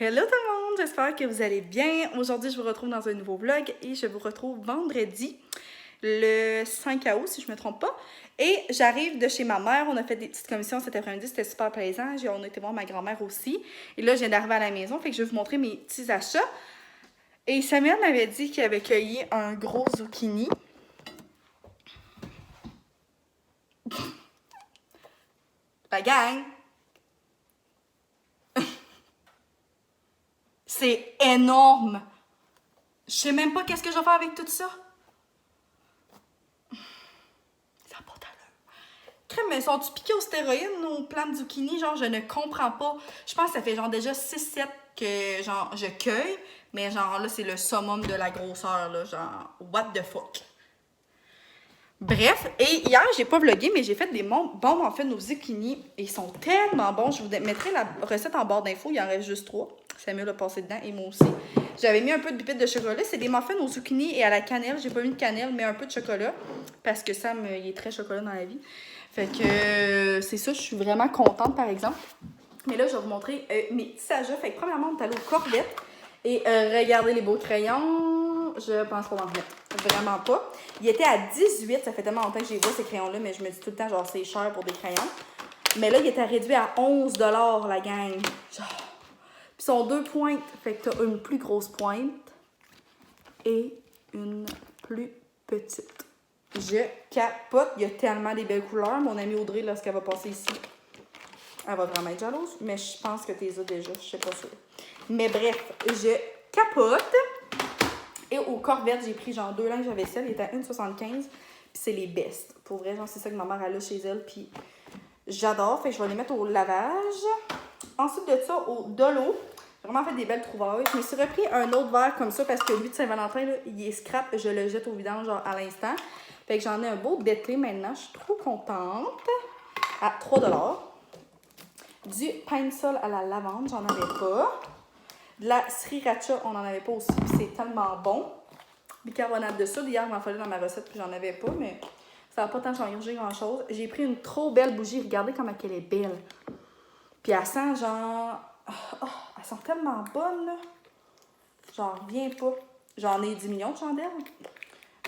Hello tout le monde, j'espère que vous allez bien. Aujourd'hui, je vous retrouve dans un nouveau vlog et je vous retrouve vendredi, le 5 août si je me trompe pas. Et j'arrive de chez ma mère, on a fait des petites commissions cet après-midi, c'était super plaisant. On a été voir ma grand-mère aussi. Et là, je viens d'arriver à la maison, fait que je vais vous montrer mes petits achats. Et Samuel m'avait dit qu'il avait cueilli un gros zucchini. La gang! C'est énorme! Je sais même pas qu'est-ce que je vais faire avec tout ça. Ça n'a pas d'allure. Crème, mais sont-tu piqués aux stéroïdes, nos plants de zucchini? Genre, je ne comprends pas. Je pense que ça fait genre déjà 6-7 que genre je cueille. Mais genre là, c'est le summum de la grosseur, là. Genre, what the fuck? Bref, et hier, j'ai pas vlogué, mais j'ai fait des bons en fait nos zucchini. Et ils sont tellement bons. Je vous mettrai la recette en barre d'infos. Il y en reste juste 3. Samuel a passé dedans et moi aussi. J'avais mis un peu de pépites de chocolat. C'est des muffins aux zucchini et à la cannelle. J'ai pas mis de cannelle, mais un peu de chocolat. Parce que Sam, il est très chocolat dans la vie. Fait que c'est ça, je suis vraiment contente par exemple. Mais là, je vais vous montrer mes petits achats. Fait que premièrement, on est allé aux Corvettes. Et regardez les beaux crayons. Je pense pas m'en remettre. Vraiment pas. Il était à 18. Ça fait tellement longtemps que j'ai vu ces crayons-là, mais je me dis tout le temps, genre, c'est cher pour des crayons. Mais là, il était réduit à 11 $, la gang. Genre. Puis ils sont 2 pointes. Fait que t'as une plus grosse pointe et une plus petite. Je capote. Il y a tellement des belles couleurs. Mon amie Audrey, lorsqu'elle va passer ici, elle va vraiment être jalouse. Mais je pense que t'es as déjà. Je sais pas sûr. Mais bref, je capote. Et aux Corvettes, j'ai pris genre 2 linges à vaisselle. Il était à 1,75$. Puis c'est les best. Pour vrai, genre, c'est ça que ma mère a là chez elle. Puis j'adore. Fait que je vais les mettre au lavage. Ensuite de ça, au Dolo. J'ai vraiment fait des belles trouvailles. Je me suis repris un autre verre comme ça parce que lui de Saint-Valentin, là, il est scrap. Je le jette au vidange genre à l'instant. Fait que j'en ai un beau d'été maintenant. Je suis trop contente. À 3 $. Du pain de sol à la lavande, j'en avais pas. De la sriracha, on n'en avait pas aussi, puis c'est tellement bon. Bicarbonate de soude, hier, il m'en fallait dans ma recette, puis j'en avais pas, mais ça n'a pas tant changé grand-chose. J'ai pris une trop belle bougie, regardez comment elle est belle. Puis elle sent genre... Oh, elle sent tellement bonne, là. J'en reviens pas. J'en ai 10 millions de chandelles,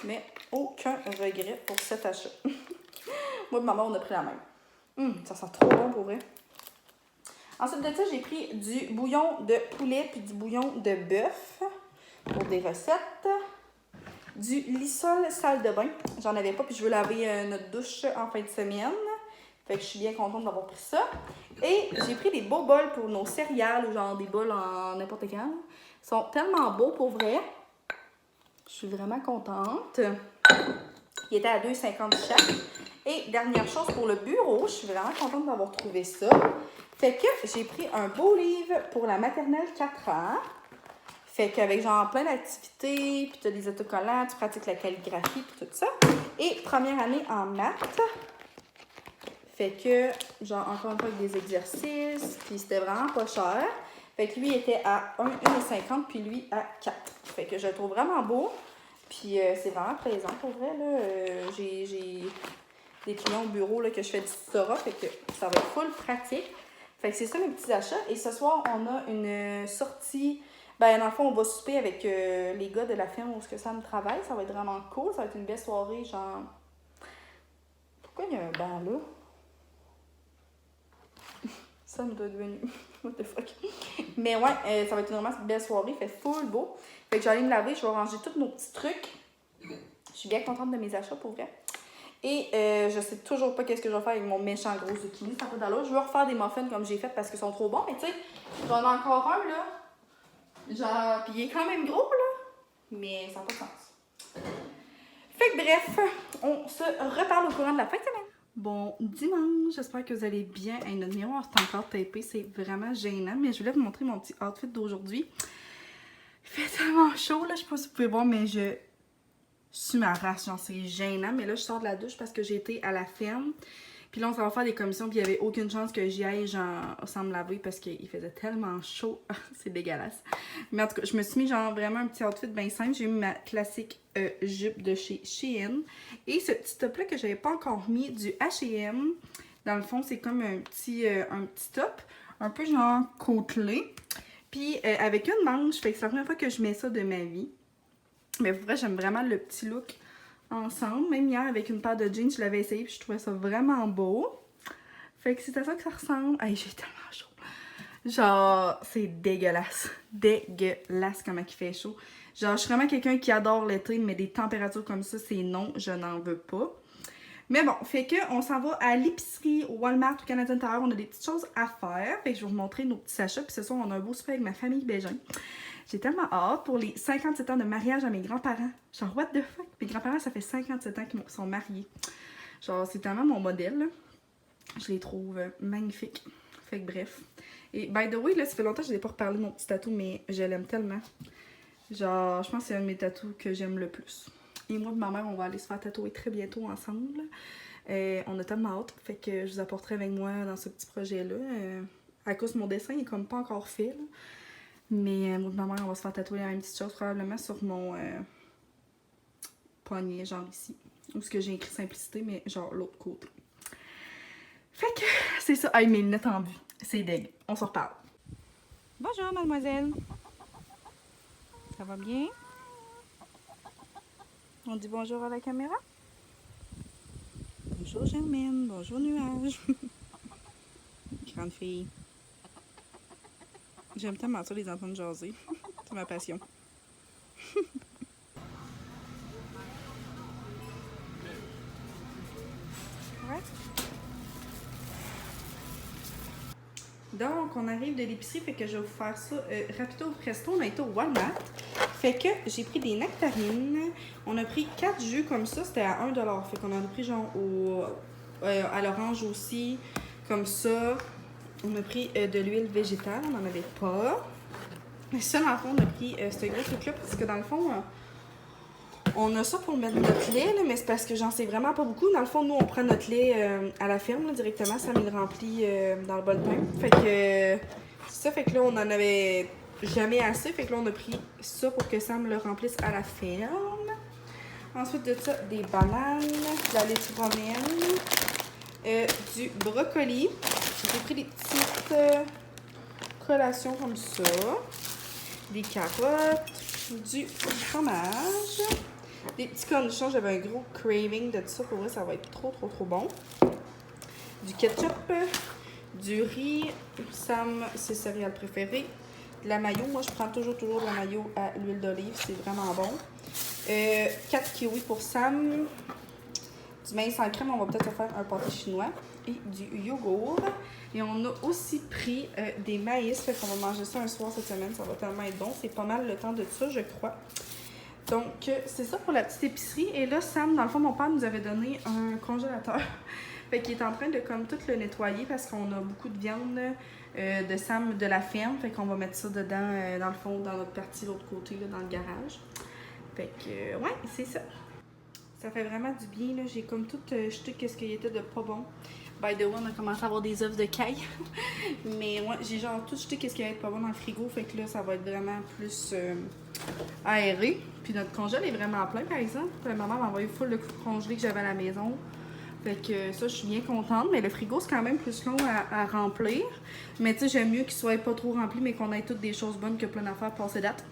mais aucun regret pour cet achat. Moi et maman, on a pris la même. Ça sent trop bon pour vrai. Ensuite de ça, j'ai pris du bouillon de poulet puis du bouillon de bœuf pour des recettes. Du Lissol salle de bain. J'en avais pas puis je veux laver notre douche en fin de semaine. Fait que je suis bien contente d'avoir pris ça. Et j'ai pris des beaux bols pour nos céréales ou genre des bols en n'importe quel. Ils sont tellement beaux pour vrai. Je suis vraiment contente. Il était à 2,50$ chaque. Et dernière chose pour le bureau, je suis vraiment contente d'avoir trouvé ça. Fait que j'ai pris un beau livre pour la maternelle 4 ans. Fait qu'avec genre plein d'activités, puis tu as des autocollants, tu pratiques la calligraphie, puis tout ça. Et première année en maths. Fait que, genre encore une fois avec des exercices, puis c'était vraiment pas cher. Fait que lui était à 1,50$, puis lui à 4$. Fait que je le trouve vraiment beau. Puis c'est vraiment plaisant pour vrai, là. J'ai des clients au bureau là, que je fais du tutorat, fait que ça va être full pratique. Fait que c'est ça mes petits achats. Et ce soir, on a une sortie. Ben, dans le fond, on va souper avec les gars de la firme où ça me travaille. Ça va être vraiment cool. Ça va être une belle soirée, genre. Pourquoi il y a un banc là? Ça me doit devenu. What the fuck? Mais ouais, ça va être vraiment une belle soirée. Fait full beau. Fait que je vais aller me laver. Je vais ranger tous nos petits trucs. Je suis bien contente de mes achats pour vrai. Et je sais toujours pas qu'est-ce que je vais faire avec mon méchant gros zucchini. Ça n'a pas d'allure. Je veux refaire des muffins comme j'ai fait parce qu'ils sont trop bons. Mais tu sais, j'en ai encore un là. Genre, pis il est quand même gros là. Mais ça n'a pas de sens. Fait que bref, on se reparle au courant de la fin de semaine. Bon dimanche, j'espère que vous allez bien. Hey, notre miroir est encore tapé, c'est vraiment gênant. Mais je voulais vous montrer mon petit outfit d'aujourd'hui. Il fait tellement chaud là, je sais pas si vous pouvez voir, mais je suis ma race, genre c'est gênant. Mais là, je sors de la douche parce que j'ai été à la ferme. Puis là, on s'en va faire des commissions, puis il n'y avait aucune chance que j'y aille, genre, sans me laver, parce qu'il faisait tellement chaud. C'est dégueulasse. Mais en tout cas, je me suis mis, genre, vraiment un petit outfit bien simple. J'ai mis ma classique jupe de chez Shein. Et ce petit top-là que j'avais pas encore mis, du H&M. Dans le fond, c'est comme un petit top, un peu genre côtelé. Puis avec une manche, fait que c'est la première fois que je mets ça de ma vie. Mais pour vrai, j'aime vraiment le petit look ensemble. Même hier, avec une paire de jeans, je l'avais essayé puis je trouvais ça vraiment beau. Fait que c'est à ça que ça ressemble. Hey, j'ai tellement chaud. Genre, c'est dégueulasse. Dégueulasse comment il fait chaud. Genre, je suis vraiment quelqu'un qui adore l'été, mais des températures comme ça, c'est non, je n'en veux pas. Mais bon, fait que on s'en va à l'épicerie, au Walmart, au Canadian Tire. On a des petites choses à faire. Fait que je vais vous montrer nos petits achats. Puis ce soir, on a un beau souper avec ma famille Bégin. J'ai tellement hâte pour les 57 ans de mariage à mes grands-parents. Genre, what the fuck? Mes grands-parents, ça fait 57 ans qu'ils sont mariés. Genre, c'est tellement mon modèle, là. Je les trouve magnifiques. Fait que bref. Et by the way, là, ça fait longtemps que je n'ai pas reparlé de mon petit tatou, mais je l'aime tellement. Genre, je pense que c'est un de mes tatous que j'aime le plus. Et moi et ma mère, on va aller se faire tatouer très bientôt ensemble. On a tellement hâte. Fait que je vous apporterai avec moi dans ce petit projet-là. À cause de mon dessin, il est comme pas encore fait, là. Mais moi et ma mère, on va se faire tatouer la même petite chose, probablement sur mon poignet, genre ici. Où ce que j'ai écrit simplicité, mais genre l'autre côté. Fait que c'est ça. Hey, mes lunettes en vue. C'est deg. On se reparle. Bonjour, mademoiselle. Ça va bien? On dit bonjour à la caméra? Bonjour, Germaine. Bonjour, nuage. Grande fille. J'aime tellement ça, les entendre jaser. C'est ma passion. Ouais. Donc, on arrive de l'épicerie, fait que je vais vous faire ça rapido presto. On a été au Walmart. Fait que j'ai pris des nectarines. On a pris 4 jus comme ça, c'était à 1$. Fait qu'on en a pris genre à l'orange aussi, comme ça. On a pris de l'huile végétale, on n'en avait pas. Mais ça, dans le fond, on a pris ce gros truc-là parce que dans le fond, on a ça pour mettre notre lait, là, mais c'est parce que j'en sais vraiment pas beaucoup. Dans le fond, nous, on prend notre lait à la ferme là, directement. Ça me le remplit dans le bol de pain. Fait que c'est ça, fait que là, on en avait jamais assez. Fait que là, on a pris ça pour que ça me le remplisse à la ferme. Ensuite de ça, des bananes, de la laitue romaine, du brocoli. J'ai pris des petites collations comme ça. Des carottes, du fromage. Des petits cornichons, j'avais un gros craving de tout ça. Pour vrai, ça va être trop bon. Du ketchup, du riz, Sam, ses céréales préférées. De la mayo, moi je prends toujours de la mayo à l'huile d'olive, c'est vraiment bon. 4 kiwis pour Sam. Du maïs en crème, on va peut-être faire un pâté chinois. Et du yogourt. Et on a aussi pris des maïs, fait qu'on va manger ça un soir cette semaine, ça va tellement être bon. C'est pas mal le temps de ça, je crois. Donc, c'est ça pour la petite épicerie. Et là, Sam, dans le fond, mon père nous avait donné un congélateur. Fait qu'il est en train de comme tout le nettoyer parce qu'on a beaucoup de viande de Sam de la ferme. Fait qu'on va mettre ça dedans, dans le fond, dans notre partie, l'autre côté, là, dans le garage. Fait que, ouais, c'est ça. Ça fait vraiment du bien, là. J'ai comme tout jeté qu'est-ce qu'il était de pas bon. By the way, on a commencé à avoir des œufs de caille. Mais ouais, j'ai genre tout jeté qu'est-ce qui va être pas bon dans le frigo. Fait que là, ça va être vraiment plus aéré. Puis notre congèle est vraiment plein, par exemple. Maman m'a envoyé full le congelé que j'avais à la maison. Fait que ça, je suis bien contente. Mais le frigo, c'est quand même plus long à remplir. Mais tu sais, j'aime mieux qu'il soit pas trop rempli, mais qu'on ait toutes des choses bonnes que plein d'affaires passées date.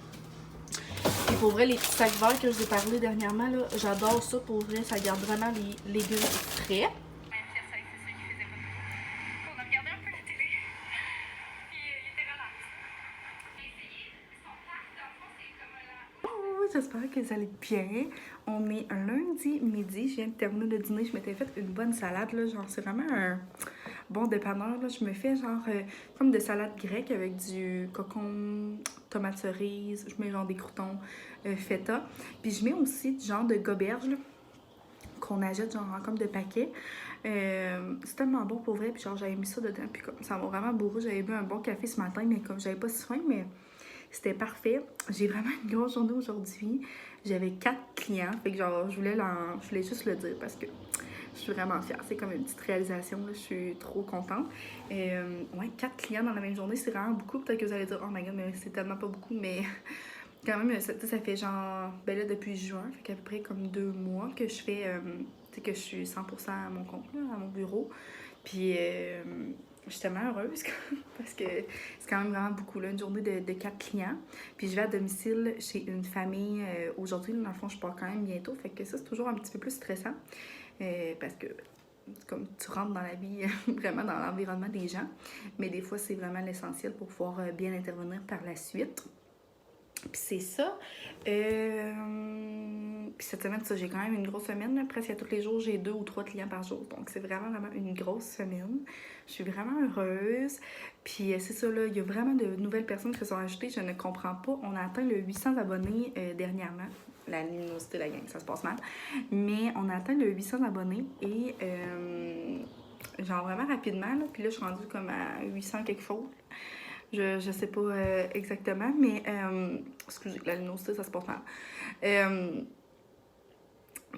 Et pour vrai, les petits sacs verts que je vous ai parlé dernièrement, là, j'adore ça. Pour vrai, ça garde vraiment les légumes frais. J'espère que vous allez bien. On est un lundi midi. Je viens de terminer le dîner. Je m'étais fait une bonne salade. Là. Genre, c'est vraiment un bon dépanneur. Là. Je me fais genre comme de salade grecque avec du cocon, tomate cerise. Je mets genre des croutons feta. Puis je mets aussi du genre de goberge là, qu'on achète genre comme de paquets. C'est tellement bon pour vrai. Puis genre, j'avais mis ça dedans. Puis comme ça m'a vraiment bourré. J'avais bu un bon café ce matin, mais comme j'avais pas si faim, mais c'était parfait. J'ai vraiment une grosse journée aujourd'hui. J'avais 4 clients. Fait que genre, je voulais juste le dire parce que je suis vraiment fière. C'est comme une petite réalisation. Là. Je suis trop contente. Ouais, 4 clients dans la même journée, c'est vraiment beaucoup. Peut-être que vous allez dire, oh my god, mais c'est tellement pas beaucoup. Mais quand même, ça fait genre, ben là, depuis juin, fait qu'à peu près comme 2 mois que je fais, tu sais, que je suis 100% à mon compte, là, à mon bureau. Puis Je suis tellement heureuse parce que c'est quand même vraiment beaucoup, là, une journée de 4 clients. Puis je vais à domicile chez une famille aujourd'hui. Dans le fond, je pars quand même bientôt. Fait que ça, c'est toujours un petit peu plus stressant parce que comme tu rentres dans la vie, vraiment dans l'environnement des gens. Mais des fois, c'est vraiment l'essentiel pour pouvoir bien intervenir par la suite. Puis c'est ça. Puis cette semaine, ça, j'ai quand même une grosse semaine. Là. Presque à tous les jours, j'ai 2 ou 3 clients par jour. Donc c'est vraiment, vraiment une grosse semaine. Je suis vraiment heureuse. Puis c'est ça, là, il y a vraiment de nouvelles personnes qui se sont ajoutées. Je ne comprends pas. On a atteint le 800 abonnés dernièrement. La luminosité, la gang, ça se passe mal. Mais on a atteint le 800 abonnés et genre vraiment rapidement. Là. Puis là, je suis rendue comme à 800 quelque chose. Je sais pas exactement, mais excusez, la luminosité, ça se porte mal.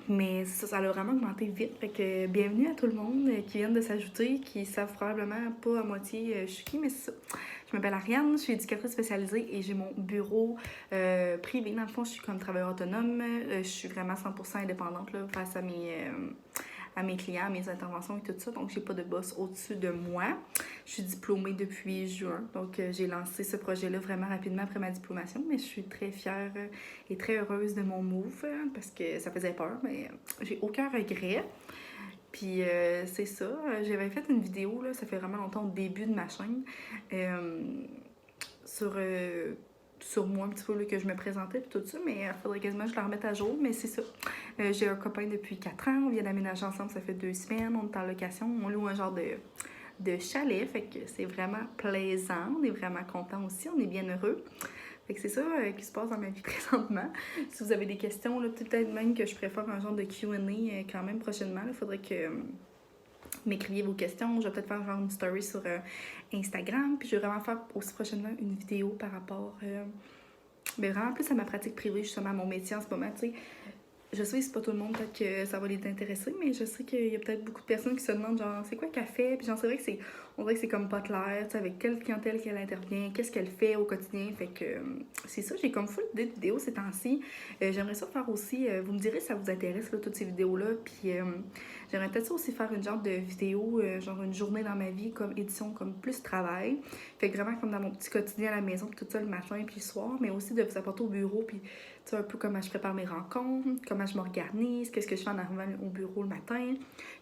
Mais ça a vraiment augmenté vite. Fait que bienvenue à tout le monde qui vient de s'ajouter, qui savent probablement pas à moitié je suis qui, mais c'est ça. Je m'appelle Ariane, je suis éducatrice spécialisée et j'ai mon bureau privé. Dans le fond, je suis comme travailleur autonome. Je suis vraiment 100% indépendante là, face à mes clients, à mes interventions et tout ça. Donc, j'ai pas de boss au-dessus de moi. Je suis diplômée depuis juin. Donc, j'ai lancé ce projet-là vraiment rapidement après ma diplomation. Mais je suis très fière et très heureuse de mon move parce que ça faisait peur, mais j'ai aucun regret. Puis c'est ça. J'avais fait une vidéo, là, ça fait vraiment longtemps, au début de ma chaîne, sur moi un petit peu là, que je me présentais puis tout ça, mais il faudrait quasiment que je la remette à jour, mais c'est ça. J'ai un copain depuis 4 ans, on vient d'aménager ensemble, ça fait 2 semaines, on est en location, on loue un genre de chalet, fait que c'est vraiment plaisant, on est vraiment content aussi, on est bien heureux. Fait que c'est ça qui se passe dans ma vie présentement. Si vous avez des questions, là, peut-être même que je préfère un genre de Q&A quand même prochainement, il faudrait que m'écriviez vos questions. Je vais peut-être faire genre une story sur Instagram. Puis je vais vraiment faire aussi prochainement une vidéo par rapport mais vraiment plus à ma pratique privée, justement à mon métier en ce moment. Tu sais, je sais que c'est pas tout le monde peut-être que ça va les intéresser, mais je sais qu'il y a peut-être beaucoup de personnes qui se demandent genre c'est quoi qu'elle fait, puis genre c'est vrai que on dirait que c'est comme pas clair, tu sais, avec quelle clientèle qu'elle intervient, qu'est-ce qu'elle fait au quotidien, fait que c'est ça, j'ai comme full d'idées de vidéos ces temps-ci. J'aimerais ça faire aussi, vous me direz si ça vous intéresse là, toutes ces vidéos-là, puis j'aimerais peut-être ça aussi faire une genre de vidéo, genre une journée dans ma vie comme édition, comme plus travail, fait que vraiment comme dans mon petit quotidien à la maison, puis tout ça le matin puis le soir, mais aussi de vous apporter au bureau, puis tu sais, un peu comment je prépare mes rencontres, comment je m'organise, qu'est-ce que je fais en arrivant au bureau le matin.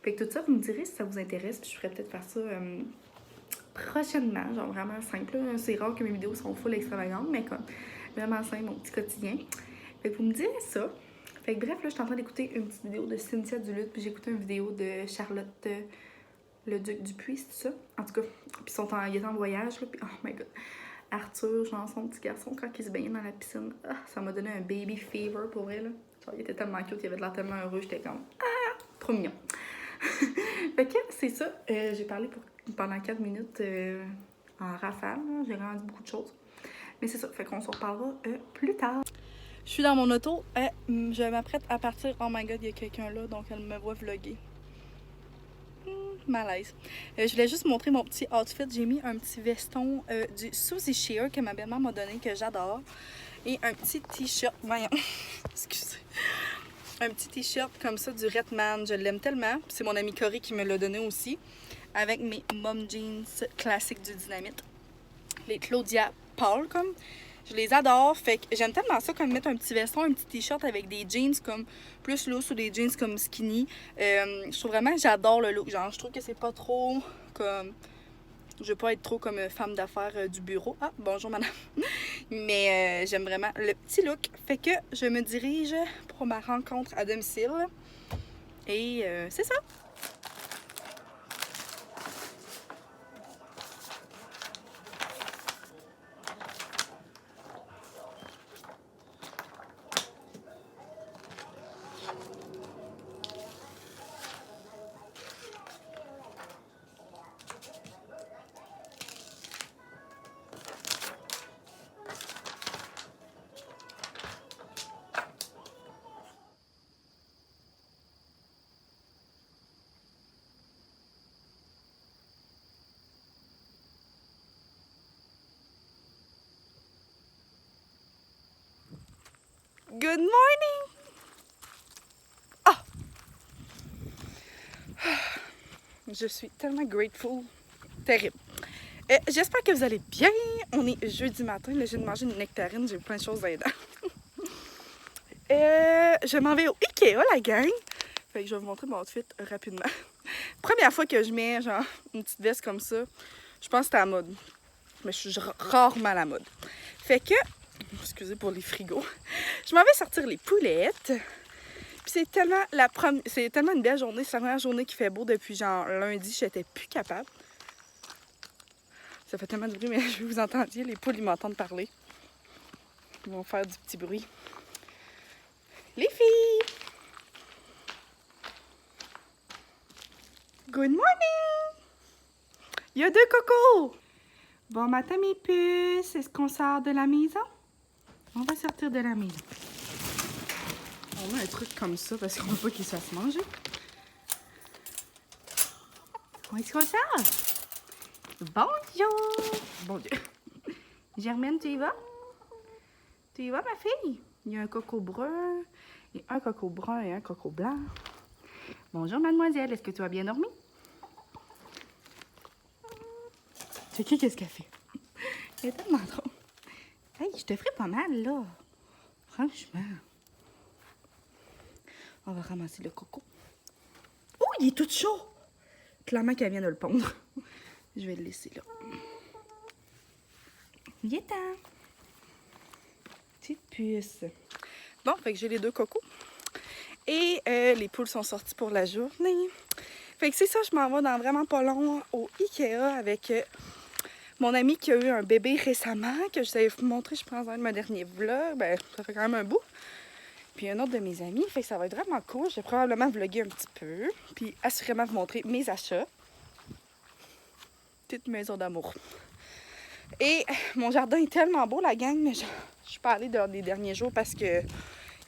Fait que tout ça, vous me direz si ça vous intéresse, puis je ferais peut-être faire ça prochainement, genre vraiment simple. C'est rare que mes vidéos sont full extravagantes, mais comme vraiment simple, mon petit quotidien. Fait que vous me direz ça. Fait que bref, là, je suis en train d'écouter une petite vidéo de Cynthia Duluth, puis j'ai écouté une vidéo de Charlotte le Duc Dupuis, c'est ça? En tout cas, puis ils étaient en voyage, là, puis oh my god. Arthur, genre son petit garçon, quand il se baignait dans la piscine, ça m'a donné un baby fever pour vrai, là. Genre, il était tellement cute, il avait de l'air tellement heureux, j'étais comme, trop mignon. Fait que c'est ça, j'ai parlé pendant 4 minutes en rafale, j'ai vraiment dit beaucoup de choses. Mais c'est ça, fait qu'on se reparlera plus tard. Je suis dans mon auto, je m'apprête à partir, oh my god, il y a quelqu'un là, donc elle me voit vlogger. Malaise. Je voulais juste montrer mon petit outfit. J'ai mis un petit veston du Suzy Shear que ma belle-mère m'a donné, que j'adore. Et un petit t-shirt. Voyons. Excusez. Un petit t-shirt comme ça du Redman. Je l'aime tellement. C'est mon ami Corey qui me l'a donné aussi. Avec mes mom jeans classiques du Dynamite. Les Claudia Paul, comme. Je les adore. Fait que j'aime tellement ça comme mettre un petit veston, un petit t-shirt avec des jeans comme plus loose ou des jeans comme skinny. Je trouve vraiment que j'adore le look. Genre, je trouve que c'est pas trop comme... Je veux pas être trop comme femme d'affaires du bureau. Ah, bonjour madame. Mais j'aime vraiment le petit look. Fait que je me dirige pour ma rencontre à domicile. Et c'est ça. Good morning! Je suis tellement grateful Terrible. J'espère que vous allez bien. On est jeudi matin. Là, je viens de manger une nectarine. J'ai plein de choses dans les dents. Je m'en vais au Ikea, la gang. Fait que je vais vous montrer mon outfit rapidement. Première fois que je mets genre une petite veste comme ça, je pense que c'est à la mode. Mais je suis rarement à la mode. Fait que, excusez pour les frigos, je m'en vais sortir les poulettes. Puis c'est tellement une belle journée. C'est la première journée qui fait beau depuis genre lundi. J'étais plus capable. Ça fait tellement de bruit, mais je veux que vous entendiez. Les poules, ils m'entendent parler. Ils vont faire du petit bruit. Les filles! Good morning! Il y a 2 cocos! Bon matin, mes puces! Est-ce qu'on sort de la maison? On va sortir de la maison. On a un truc comme ça parce qu'on veut pas qu'ils se fassent manger. Où est-ce qu'on sort? Bonjour! Bon Dieu! Germaine, tu y vas? Tu y vas, ma fille? Il y a un coco brun, et un coco brun et un coco blanc. Bonjour, mademoiselle. Est-ce que tu as bien dormi? C'est qu'est-ce qu'elle fait? Elle est tellement drôle. Hey, je te ferai pas mal, là. Franchement. On va ramasser le coco. Oh, il est tout chaud! Clairement qu'elle vient de le pondre. Je vais le laisser là. Il est temps. Petite puce. Bon, fait que j'ai les 2 cocos. Et les poules sont sorties pour la journée. Fait que c'est ça, je m'en vais dans vraiment pas long au Ikea avec mon ami qui a eu un bébé récemment, que je vous avais montré, je pense, dans un de mes derniers vlogs. Ben, ça fait quand même un bout. Puis un autre de mes amis. Fait que ça va être vraiment cool. Je vais probablement vlogger un petit peu. Puis assurément vous montrer mes achats. Petite maison d'amour. Et mon jardin est tellement beau, la gang, mais je suis pas allée dans les derniers jours parce que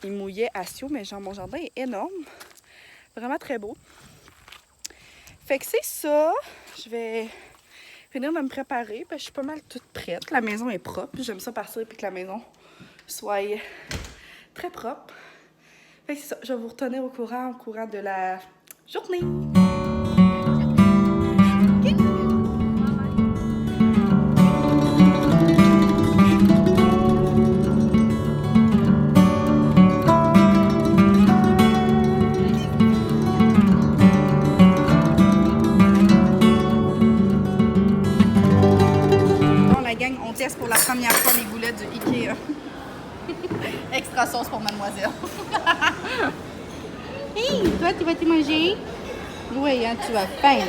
il mouillait à Sio, mais genre mon jardin est énorme. Vraiment très beau. Fait que c'est ça. Je vais finir de me préparer. Parce que je suis pas mal toute prête. La maison est propre. J'aime ça partir et que la maison soit très propre. Fait que c'est ça. Je vais vous retenir au courant de la journée. On teste pour la première fois les boulettes du Ikea. Extra sauce pour mademoiselle. Hey, toi, tu vas-tu manger? Oui, hein, tu as faim.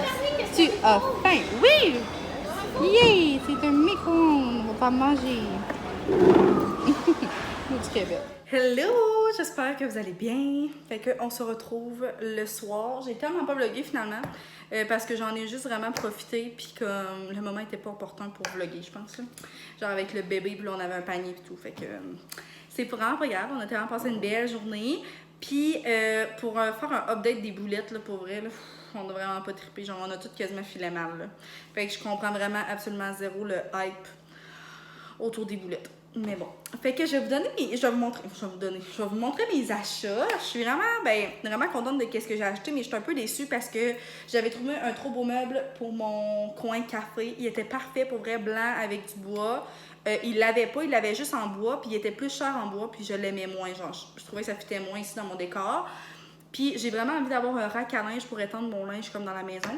Tu as faim. Oui! Yeah! C'est un micro-ondes. On va pas manger. Du Québec. Hello! J'espère que vous allez bien. Fait qu'on se retrouve le soir. J'ai tellement pas vlogué finalement. Parce que j'en ai juste vraiment profité, puis comme le moment était pas opportun pour vlogger, je pense. Là. Genre avec le bébé, puis là on avait un panier et tout. Fait que c'est vraiment pas grave, on a tellement passé une belle journée. Puis pour faire un update des boulettes, là, pour vrai, là, on a vraiment pas trippé. Genre on a toutes quasiment filé mal. Là. Fait que je comprends vraiment absolument zéro le hype autour des boulettes. Mais bon, fait que je vais vous montrer mes achats. Je suis vraiment contente de ce que j'ai acheté, mais je suis un peu déçue parce que j'avais trouvé un trop beau meuble pour mon coin café. Il était parfait, pour vrai, blanc avec du bois. Il l'avait pas, il l'avait juste en bois, puis il était plus cher en bois, puis je l'aimais moins. Genre, je trouvais que ça fitait moins ici dans mon décor. Puis j'ai vraiment envie d'avoir un rack à linge pour étendre mon linge comme dans la maison.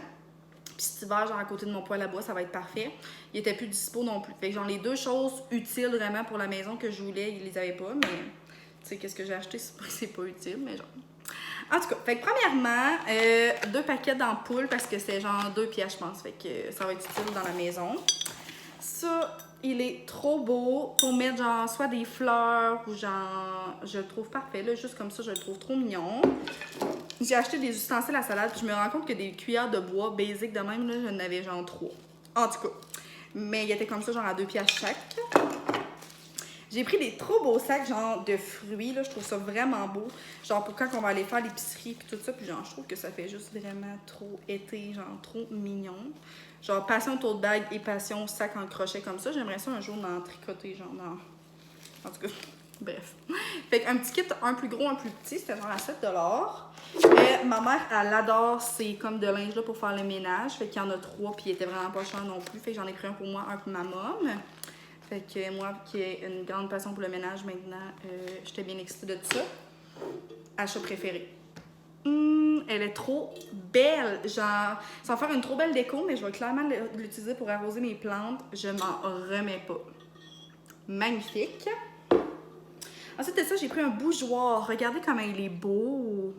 Puis cet hiver, genre à côté de mon poêle à bois, ça va être parfait. Il était plus dispo non plus. Fait que genre les 2 choses utiles vraiment pour la maison que je voulais, ils les avaient pas. Mais tu sais, qu'est-ce que j'ai acheté, c'est pas que c'est pas utile, mais genre. En tout cas, fait que premièrement, 2 paquets d'ampoules parce que c'est genre 2 pièces, je pense. Fait que ça va être utile dans la maison. Ça, il est trop beau pour mettre genre soit des fleurs ou genre, je le trouve parfait là, juste comme ça, je le trouve trop mignon. J'ai acheté des ustensiles à salade, puis je me rends compte que des cuillères de bois basiques de même, là, j'en avais genre 3. En tout cas. Mais il était comme ça, genre à 2 piastres chaque. J'ai pris des trop beaux sacs, genre de fruits, là. Je trouve ça vraiment beau. Genre pour quand on va aller faire l'épicerie, puis tout ça. Puis genre, je trouve que ça fait juste vraiment trop été, genre trop mignon. Genre passion tote bag et passion sac en crochet comme ça. J'aimerais ça un jour m'en tricoter, genre dans... En tout cas, Bref. Fait qu'un petit kit, un plus gros, un plus petit, c'était genre à 7 Ma mère, elle adore ces comme de linge là pour faire le ménage. Fait qu'il y en a 3, puis il était vraiment pas cher non plus. Fait que j'en ai pris un pour moi, un pour ma mom. Fait que moi, qui ai une grande passion pour le ménage maintenant, j'étais bien excitée de tout ça. Achat préféré. Elle est trop belle. Genre, sans faire une trop belle déco, mais je vais clairement l'utiliser pour arroser mes plantes. Je m'en remets pas. Magnifique. Ensuite de ça, j'ai pris un bougeoir. Regardez comment il est beau.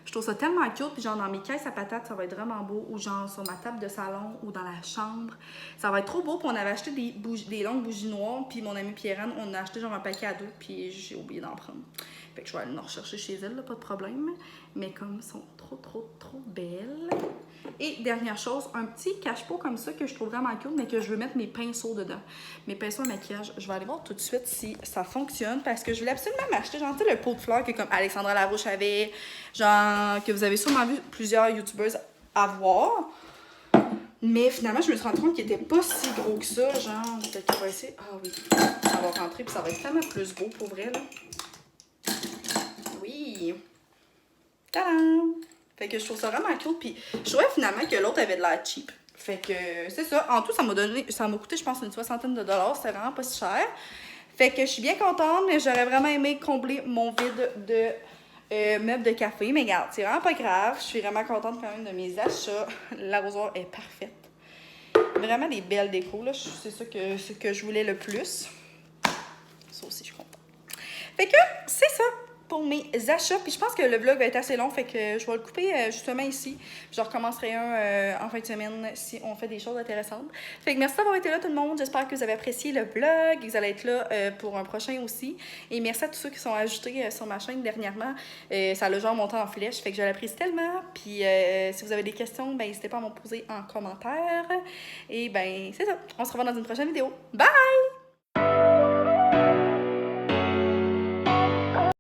Je trouve ça tellement cute. Puis genre dans mes caisses à patates, ça va être vraiment beau. Ou genre sur ma table de salon ou dans la chambre. Ça va être trop beau. Puis on avait acheté des longues bougies noires. Puis mon amie Pierre-Anne, on a acheté genre un paquet à 2. Puis j'ai oublié d'en prendre. Fait que je vais aller en rechercher chez elle, là, pas de problème. Mais comme elles sont trop belles. Et dernière chose, un petit cache-pot comme ça que je trouve vraiment cute, mais que je veux mettre mes pinceaux dedans. Mes pinceaux à maquillage. Je vais aller voir tout de suite si ça fonctionne parce que je voulais absolument m'acheter, genre, tu sais, le pot de fleurs que comme Alexandra Larouche avait, genre, que vous avez sûrement vu plusieurs youtubeuses avoir. Mais finalement, je me suis rendu compte qu'il était pas si gros que ça, genre, peut-être qu'on va essayer. Ah oui, ça va rentrer, puis ça va être tellement plus beau pour vrai, là. Oui! Tadam! Fait que je trouve ça vraiment cool. Puis je trouvais finalement que l'autre avait de l'air cheap. Fait que c'est ça. En tout, ça m'a coûté, je pense, une soixantaine de dollars. C'était vraiment pas si cher. Fait que je suis bien contente, mais j'aurais vraiment aimé combler mon vide de meubles de café. Mais regarde, c'est vraiment pas grave. Je suis vraiment contente quand même de mes achats. L'arrosoir est parfaite. Vraiment des belles décos, là. C'est ça que je voulais le plus. Ça aussi, je suis contente. Fait que c'est ça pour mes achats. Puis je pense que le vlog va être assez long, fait que je vais le couper justement ici. Je recommencerai un en fin de semaine si on fait des choses intéressantes. Fait que merci d'avoir été là tout le monde. J'espère que vous avez apprécié le vlog, que vous allez être là pour un prochain aussi. Et merci à tous ceux qui sont ajoutés sur ma chaîne dernièrement. Ça a le genre monté en flèche, fait que je l'apprécie tellement. Puis si vous avez des questions, ben n'hésitez pas à m'en poser en commentaire. Et ben c'est ça. On se revoit dans une prochaine vidéo. Bye!